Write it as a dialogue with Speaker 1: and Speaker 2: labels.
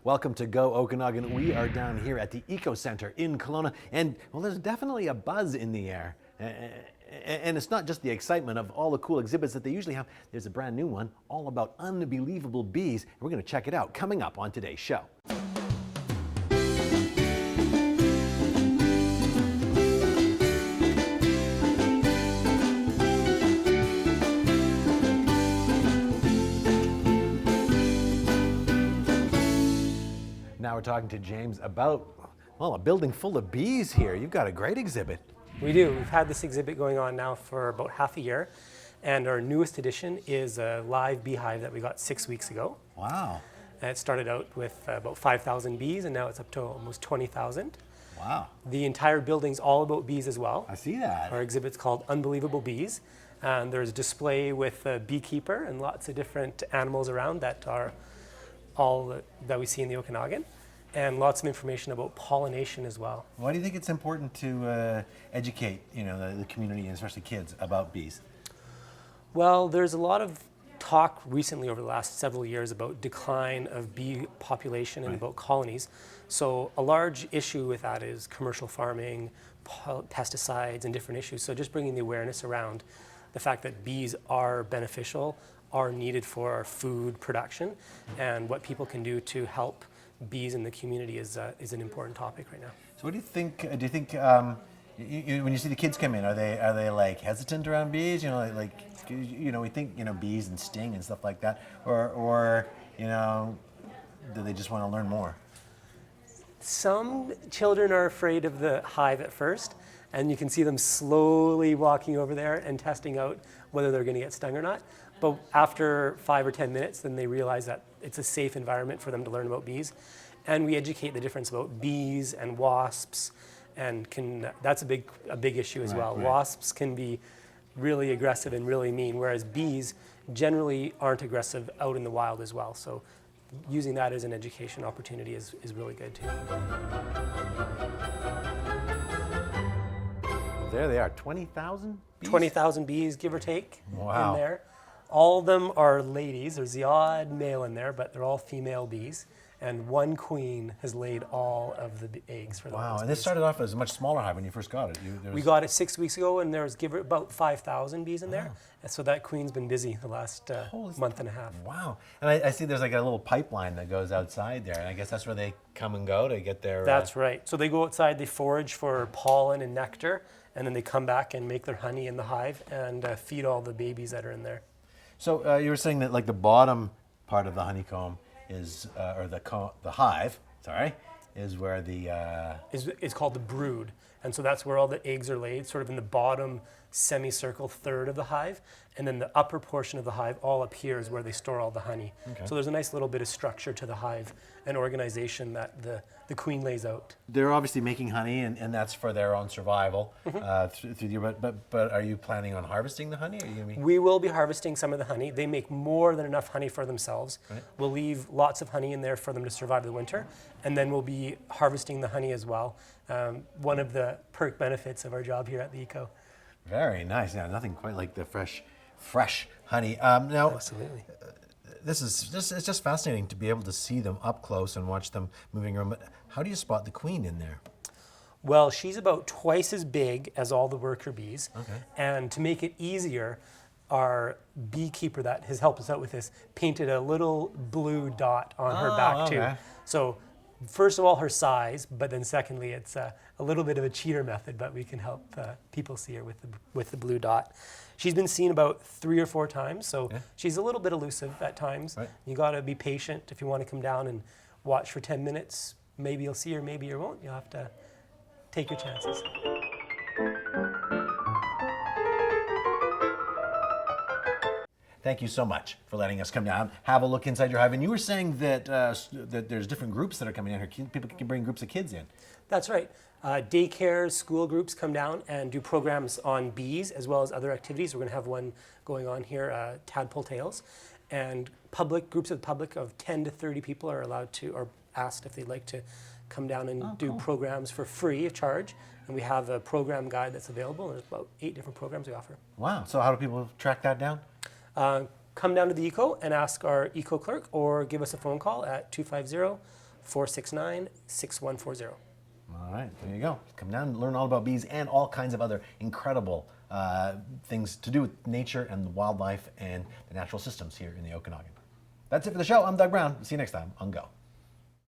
Speaker 1: Welcome to Go Okanagan. We are down here at the EECO Centre in Kelowna, and well, there's definitely a buzz in the air. And it's not just the excitement of all the cool exhibits that they usually have. There's a brand new one all about unbelievable bees, and we're going to check it out coming up on today's show. Now we're talking to James about, well, a building full of bees here. You've got a great exhibit.
Speaker 2: We do. We've had this exhibit going on now for about half a year, and our newest addition is a live beehive that we got 6 weeks ago.
Speaker 1: Wow.
Speaker 2: And it started out with about 5,000 bees, and now it's up to almost 20,000.
Speaker 1: Wow.
Speaker 2: The entire building's all about bees as well.
Speaker 1: I see that.
Speaker 2: Our exhibit's called Unbelievable Bees, and there's a display with a beekeeper and lots of different animals around that are all that we see in the Okanagan, and lots of information about pollination as well.
Speaker 1: Why do you think it's important to educate, the community and especially kids about bees?
Speaker 2: Well, there's a lot of talk recently over the last several years about decline of bee population and about colonies. So a large issue with that is commercial farming, pesticides, and different issues. So just bringing the awareness around the fact that bees are beneficial, are needed for our food production, and what people can do to help bees in the community is an important topic right now.
Speaker 1: So what do you think? Do you think when you see the kids come in, are they like hesitant around bees? We think bees and sting and stuff like that, or do they just want to learn more?
Speaker 2: Some children are afraid of the hive at first, and you can see them slowly walking over there and testing out whether they're going to get stung or not. But after 5 or 10 minutes, then they realize that it's a safe environment for them to learn about bees. And we educate the difference about bees and wasps, and that's a big issue as well. Right. Wasps can be really aggressive and really mean, whereas bees generally aren't aggressive out in the wild as well. So using that as an education opportunity is really good too.
Speaker 1: There they are, 20,000 bees?
Speaker 2: 20,000 bees, give or take,
Speaker 1: wow.
Speaker 2: in there. All of them are ladies. There's the odd male in there, but they're all female bees. And one queen has laid all of the eggs for the
Speaker 1: Wow, and
Speaker 2: bees.
Speaker 1: this started off as a much smaller hive when you first got it.
Speaker 2: We got it 6 weeks ago, and there was about 5,000 bees in there. And so that queen's been busy the last month and a half.
Speaker 1: Wow. And I see there's like a little pipeline that goes outside there, and I guess that's where they come and go to get their...
Speaker 2: That's right. So they go outside, they forage for pollen and nectar, and then they come back and make their honey in the hive and feed all the babies that are in there.
Speaker 1: So you were saying that like the bottom part of the honeycomb is, or the hive, sorry, is where the...
Speaker 2: It's called the brood. And so that's where all the eggs are laid, sort of in the bottom semicircle third of the hive. And then the upper portion of the hive, all up here, is where they store all the honey. Okay. So there's a nice little bit of structure to the hive and organization that the queen lays out.
Speaker 1: They're obviously making honey, and that's for their own survival through the year. But are you planning on harvesting the honey?
Speaker 2: We will be harvesting some of the honey. They make more than enough honey for themselves. Right. We'll leave lots of honey in there for them to survive the winter, and then we'll be harvesting the honey as well. One of the perk benefits of our job here at the EECO.
Speaker 1: Very nice. Yeah, nothing quite like the fresh honey. Now,
Speaker 2: absolutely.
Speaker 1: It's just fascinating to be able to see them up close and watch them moving around. But how do you spot the queen in there?
Speaker 2: Well, she's about twice as big as all the worker bees. Okay. And to make it easier, our beekeeper that has helped us out with this painted a little blue dot on her back too. So first of all, her size, but then secondly, it's a little bit of a cheater method, but we can help people see her with the blue dot. She's been seen about 3 or 4 times, so she's a little bit elusive at times. Right. You got to be patient if you want to come down and watch for 10 minutes. Maybe you'll see her, maybe you won't. You'll have to take your chances.
Speaker 1: Thank you so much for letting us come down, have a look inside your hive. And you were saying that that there's different groups that are coming in here. People can bring groups of kids in.
Speaker 2: That's right. Daycares, school groups come down and do programs on bees as well as other activities. We're going to have one going on here, Tadpole Tales. And groups of the public of 10 to 30 people are allowed to, or asked if they'd like to come down and do programs for free of charge. And we have a program guide that's available. There's about 8 different programs we offer.
Speaker 1: Wow. So how do people track that down?
Speaker 2: Come down to the EECO and ask our EECO clerk, or give us a phone call at 250 469-6140.
Speaker 1: All right, there you go. Come down and learn all about bees and all kinds of other incredible things to do with nature and wildlife and the natural systems here in the Okanagan. That's it for the show. I'm Doug Brown. See you next time on Go.